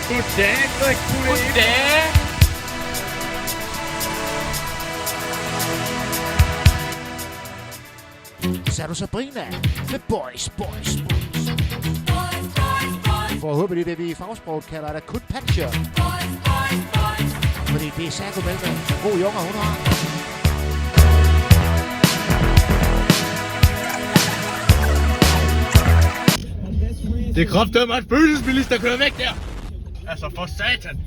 Goddag, Goddag. Så er du Sabrina med Boys. Forhåbentlig det, vi i fagsproget kalder et akut patcher. Fordi det er Sago Melvin. God junger, hun har. Det er kraftedeme en spøgelsesbilist, der kører væk der. Altså for satan. Det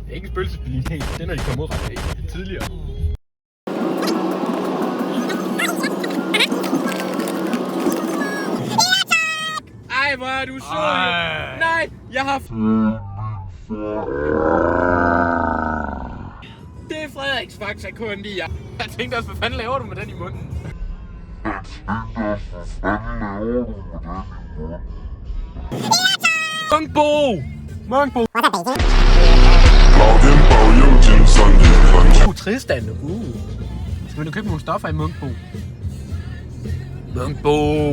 er ikke en spøgelsesbilist, hey. Det er, når de kommer ud ret tidligere. Ej, hvor er du sød. Nej, jeg har... Det er Frederiks Faxa Kundi, ja. Jeg tænkte også, hvad fanden laver du med den i munden? Mungbo! Tristan. Skal vi nu købe nogle stoffer i Mungbo? Mungbo!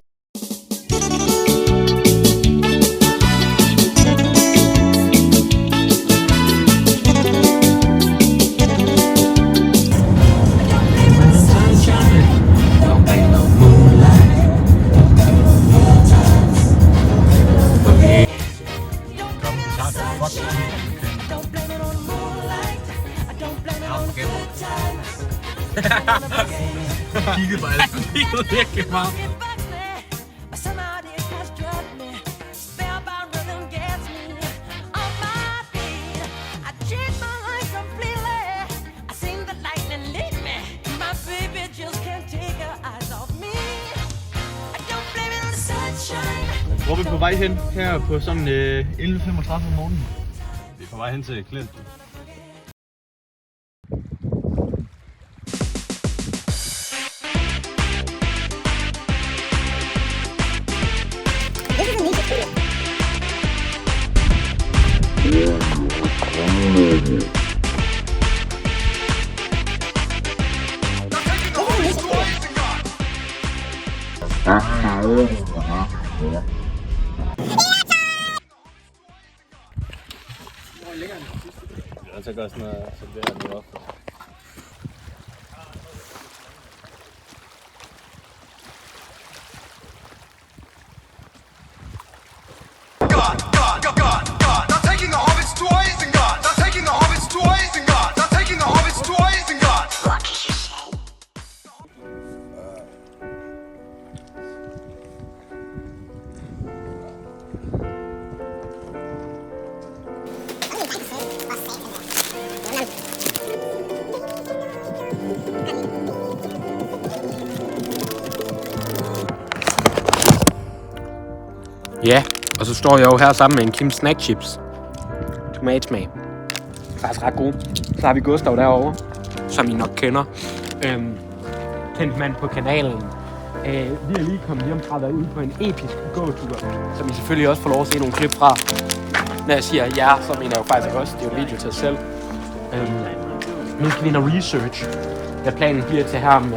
Kiggede på alt, kiggede virkelig meget. Hvor er vi på vej hen her på sådan 11:35 om morgenen? Vi er på vej hen til Klint. Jeg skal gøre sådan noget, så det her nu op. Ja, og så står jeg jo her sammen med en Kim Snack Chips. Tomatsmag. Faktisk ret god. Så har vi Gustav derovre, som I nok kender. Kendt mand på kanalen. Vi er lige kommet hjem fra at være ude på en episk gåtur, som I selvfølgelig også får lov at se nogle klip fra. Når jeg siger ja, så mener jeg jo faktisk også, det er jo en video til os selv. Nu skal vi ind og research, hvad planen bliver til her om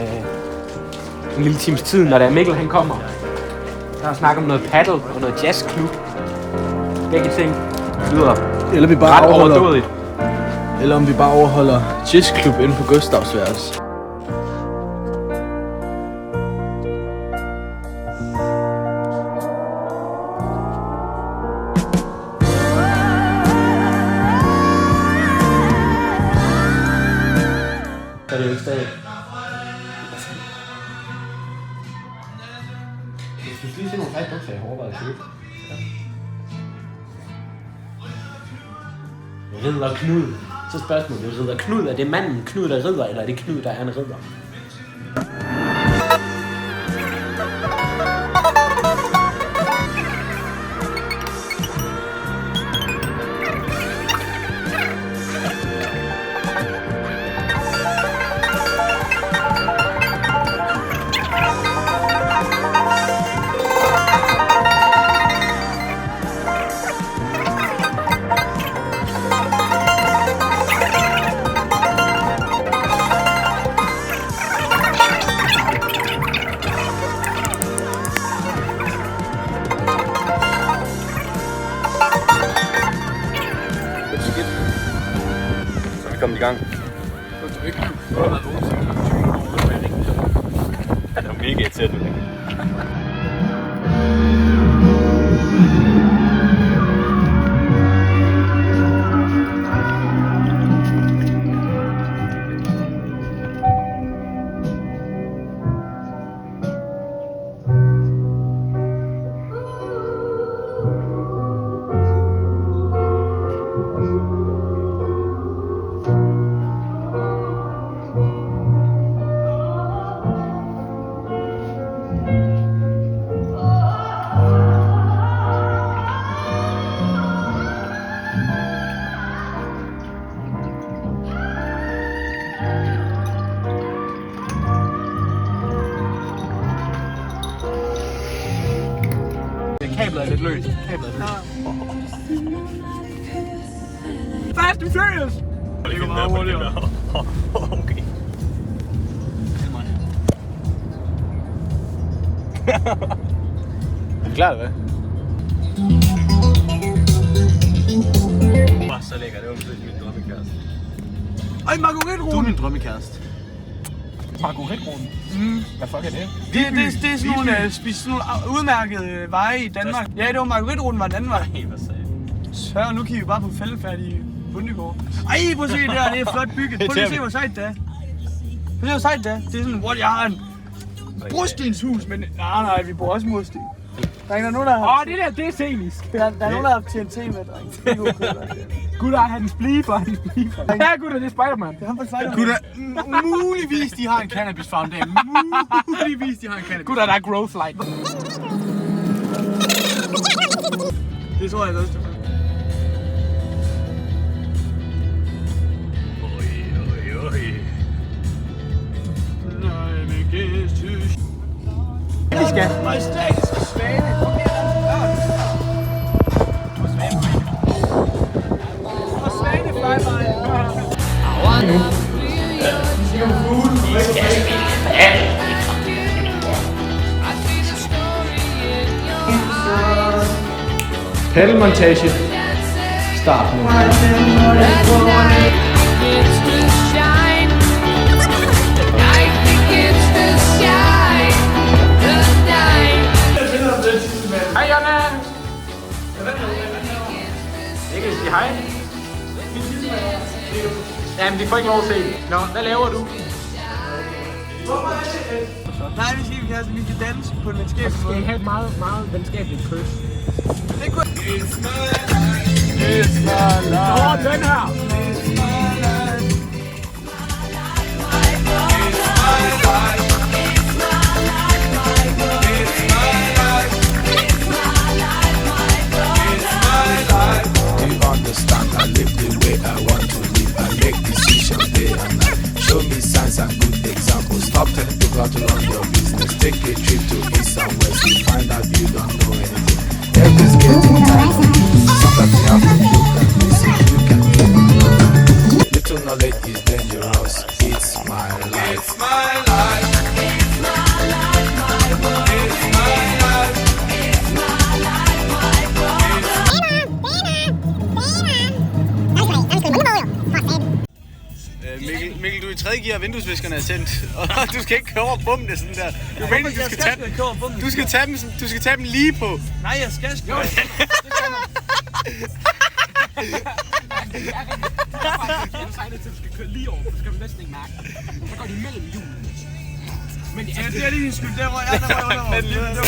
en lille times tid, når der Mikkel han kommer. Der er snak om noget paddle og noget jazzklub. Begge ting lyder Eller vi bare ret overholder, overdådigt. eller om vi bare overholder jazzklub inde på Gustavs værelse. Så det er jo ikke stadig. Jeg synes lige se nogle frække bukser, jeg har overvejet at købe. Ridder Knud. Så spørgsmålet, Ridder Knud, er det manden Knud, der ridder, eller er det Knud, der er en ridder? vi kommet i gang. Det er mega irriterende. Kablet er lidt løst. Fast and Furious! Det går meget hurtigere. Okay. Er du klar, eller hvad? Så lækker, det var min drømmekæreste. Ej, marguerite-ruten! Du er min drømmekæreste. Marguerite-ruten? Hvad fuck er det? Det er sådan nogle udmærkede veje i Danmark. Ja, det var marguerite-ruten var den anden vej. Nej, hvad sagde jeg? Så nu kigger vi bare på fældefærdige bundegård. Ej, prøv at se det der, det er flot bygget. Prøv lige at se, hvor sejt det er. Prøv lige at se, hvor sejt det er. Det er sådan, hvor jeg har en brostenshus, men nej, vi bor også i mursten. Der er nogen, der har... det er scenisk. Der er nogen, der har TNT med, dreng. Det er god køber. Gutter, han splifer. Ja, gutter, det er Spider-Man. Det er ham på Spider-Man. Gutter, muligvis de har en cannabis fountain. Muligvis de har en cannabis. Gutter, der er growth light. Det tror jeg også, det Vi skal. Majestætiske svane. Kom her, og svaneflyvejen. Paddelmontage. Start nu. Hej, Jonna! Jeg kan sige hej. Jamen, de får ikke lov at se. Nå, hvad laver du? Nej, vi skal danse på en venskabelig Skal måde. I have et meget, meget venskabeligt kys? Det kunne... Den her! Understand, I live the way I want to live. I make decisions day and night. Show me signs and good examples. Stop telling people to run your business. Take a trip to east and west. You find out you don't know anything. Everything's getting tired of you. Sometimes you have to look and listen. You can do little knowledge is dangerous. It's my life. It's my life. It's my life, my world. It's my life. It's my life, my world. Mikkel, du er i 3. gear, vinduesviskerne er tændt, og du skal ikke køre over bomben sådan der. Du skal tage dem lige på. Nej, jeg skal sgu. Jeg er sejlet til, at du skal køre lige over, for så skal du næsten ikke mærke. Så går de mellem hjulene. Men Ja, det er din skyld. Der var jeg under.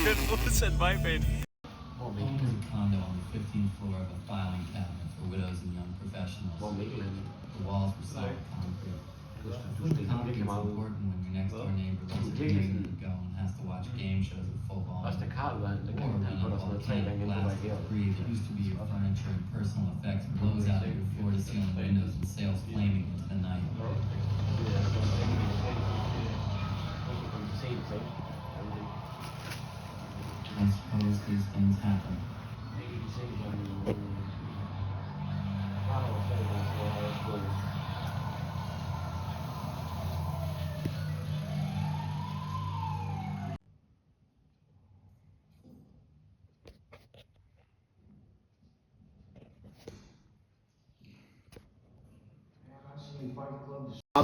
Kørt udsat vejbane. Condo on the 15th floor of a filing cabinet for widows and young professionals. The walls were solid concrete. Concrete is important when your next door neighbor lets the neighbor go and has to watch game shows at full volume. Or when a volcanic blast of debris that used to be your furniture and personal effects blows out of your floor-to-ceiling windows and sails flaming into the night. I suppose these things happen.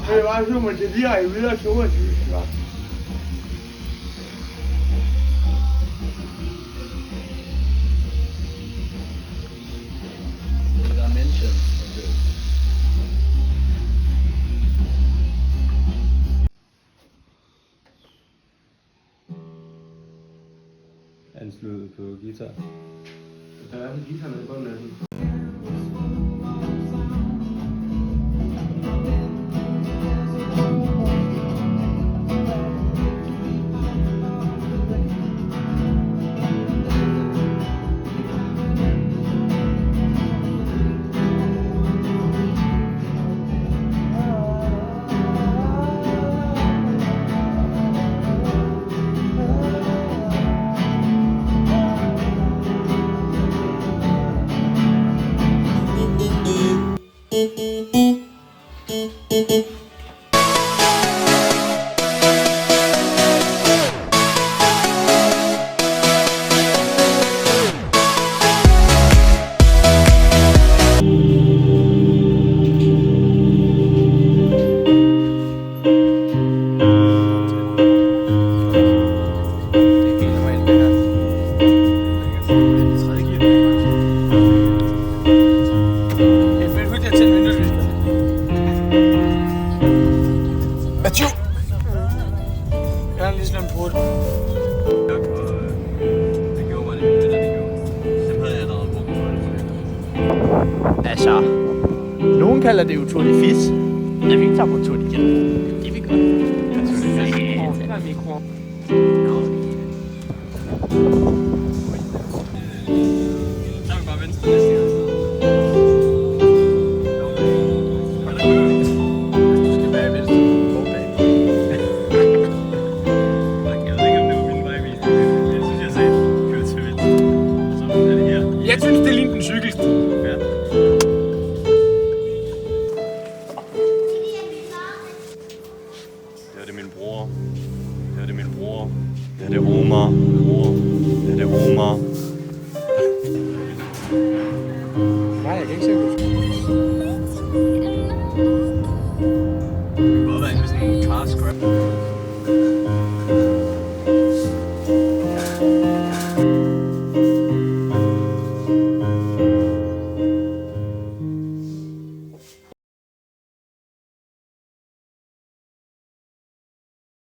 Det var så, man det lige videre til oversyn, hva'? Ansluttet på guitar. Der er en guitar nede i bunden af den. Altså, nogen kalder det jo Tour de Fis. Ja, vi tager på Tour de Fis. Det vi gør. Det er mikro. Så er vi bare venstre næste gang. Du skal være venstre. Jeg ved ikke, om det var min vejvisning. Jeg synes, jeg sagde, kør til venstre. Så er det her. Jeg synes, det ligner en cykelsti. Ja. Det er min bror. Det er min bror. Det er Omar. Det er Omar.